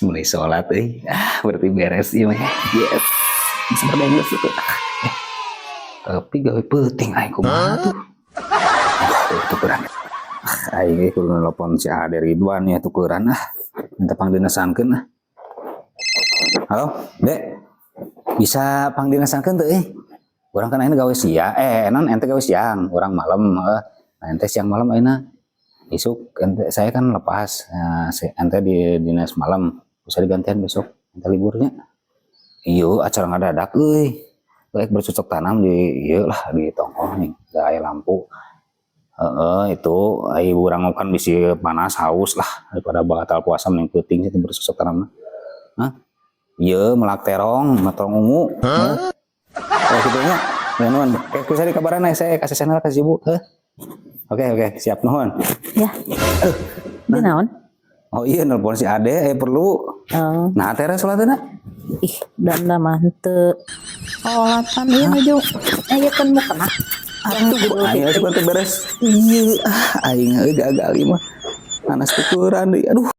mulai sholat berarti beres ya mah. Yes. Bisa berdengus tuh. Tapi gawe penting aing kumaha tuh. Tukeran. Aing kudu nelpon si Ade Ridwan ya tukeran minta pangdinasankeun Halo, Dek. Bisa pangdinasankeun teu Urang kan ayeuna gawe siang, non ente gawe siang, urang malam, nah ente siang malam ayeuna. Isuk ente saya kan lepas, ente di dinas malam, bisa digantian besok, ente liburnya. Iyo acara ngadadak baik bercocok tanam di ieu lah di tongkol nih, da aya lampu. Itu ai urang kan bisi panas haus lah daripada batal puasa mending peuting sih bercocok tanam. Ieu melak terong, matrong ungu. Gitu nya. Nuhun. Kusa di kabaran saya kasih channel kasih Ibu. Oke, siap nuhun. Ya. Di naon? Oh iya nelpon si Ade perlu. Nah, teres salatna. Ih, dan mantep. Salatan ieu maju. Aya kan mau kena. Ayo cepet beres. Iya, aing gagal ieu mah. Panas tukuran deui. Aduh.